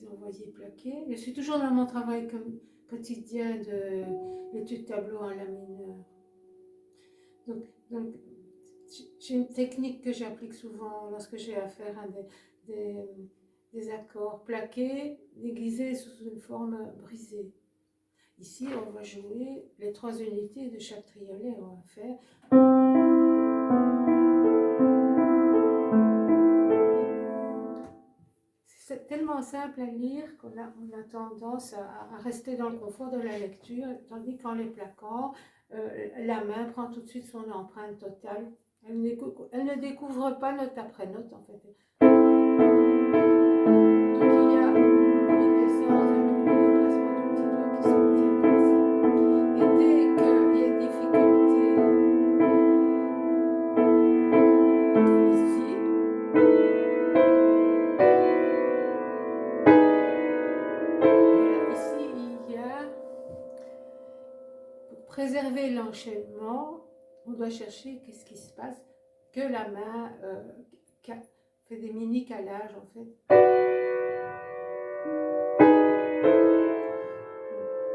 les envoyer plaquer. Je suis toujours dans mon travail quotidien de l'étude tableau en la mineur. Donc j'ai une technique que j'applique souvent lorsque j'ai affaire à des accords plaqués, déguisés sous une forme brisée. Ici, on va jouer les 3 unités de chaque triolet. On va faire. C'est tellement simple à lire qu'on a tendance à rester dans le confort de la lecture, tandis qu'en les plaquant, la main prend tout de suite son empreinte totale. Elle ne découvre pas note après note, en fait. Donc il y a une essence avec le déplacement du petit doigt qui s'obtient comme ça. Et dès qu'il y a difficulté ici, voilà, ici il y a, pour préserver l'enchaînement, on doit chercher qu'est-ce qui se passe, que la main fait des mini-calages en fait.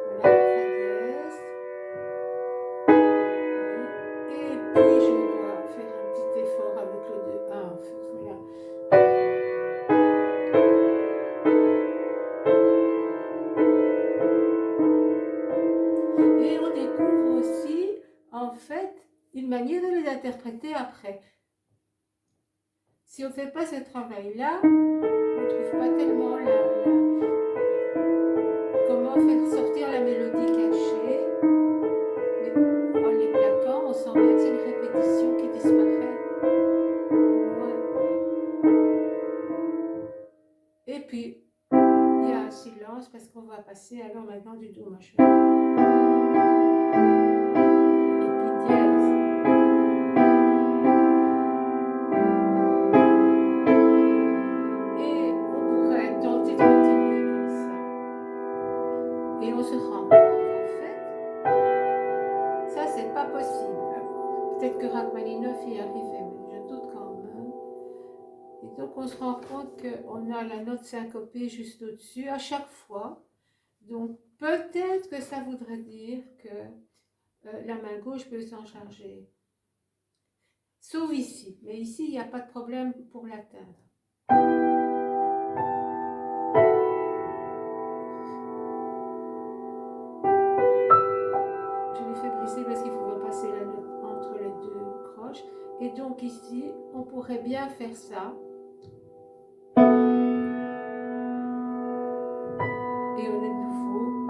Voilà, fa dièse. Et puis je dois faire un petit effort avec le 2-1 en fait, voilà. Et on découvre aussi en fait une manière de les interpréter après. Si on ne fait pas ce travail-là, on ne trouve pas tellement comment faire sortir la mélodie cachée. Mais en les plaquant, on sent bien que c'est une répétition qui disparaît. Et puis, il y a un silence parce qu'on va passer alors maintenant du do majeur. Et puis dièse. Et on pourrait tenter de continuer comme ça. Et on se rend compte qu'en fait, ça c'est pas possible. Peut-être que Rachmaninoff y arrivait, mais je doute quand même. Et donc on se rend compte qu'on a la note syncopée juste au-dessus à chaque fois. Donc peut-être que ça voudrait dire que la main gauche peut s'en charger. Sauf ici. Mais ici, il n'y a pas de problème pour l'atteindre. Je l'ai fait briser parce qu'il faut repasser la note entre les 2 croches. Et donc ici, on pourrait bien faire ça. Et on est de nouveau.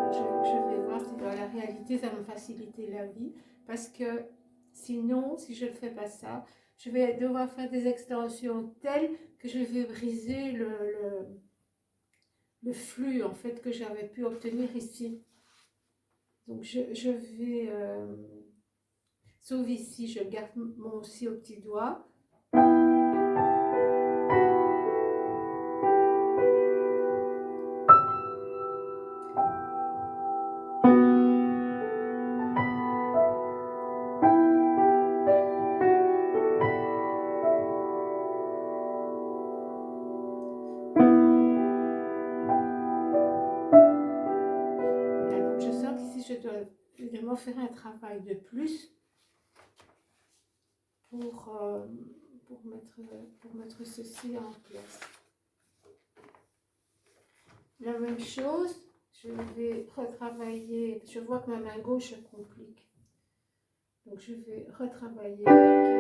Voilà. Je vais voir si dans la réalité, ça va me faciliter la vie. Parce que sinon, si je ne fais pas ça, je vais devoir faire des extensions telles que je vais briser le flux en fait que j'avais pu obtenir ici. Donc je vais, sauf ici, je garde mon si au petit doigt. Voilà, donc je sens qu'ici je dois évidemment faire un travail de plus pour mettre ceci en place. La même chose, je vais retravailler, je vois que ma main gauche se complique. Donc je vais retravailler avec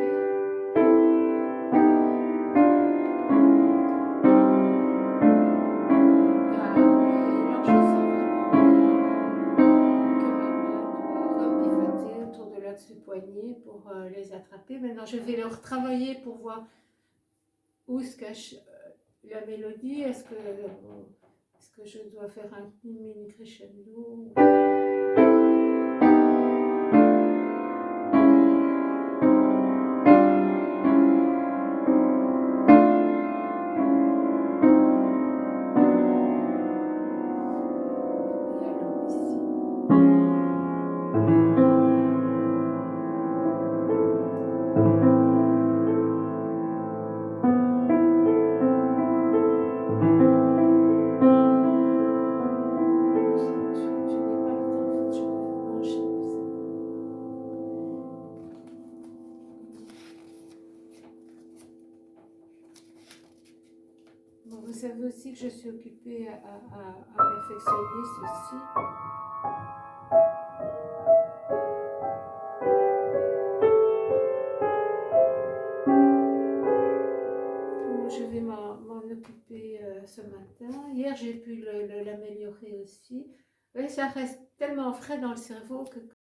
du poignet pour les attraper. Maintenant, je vais leur travailler pour voir où se cache la mélodie. Est-ce que je dois faire un mini crescendo? Et alors ici. Bon, vous savez aussi que je suis occupée à perfectionner ceci. Bon, je vais m'en occuper ce matin. Hier, j'ai pu l'améliorer aussi. Oui, ça reste tellement frais dans le cerveau que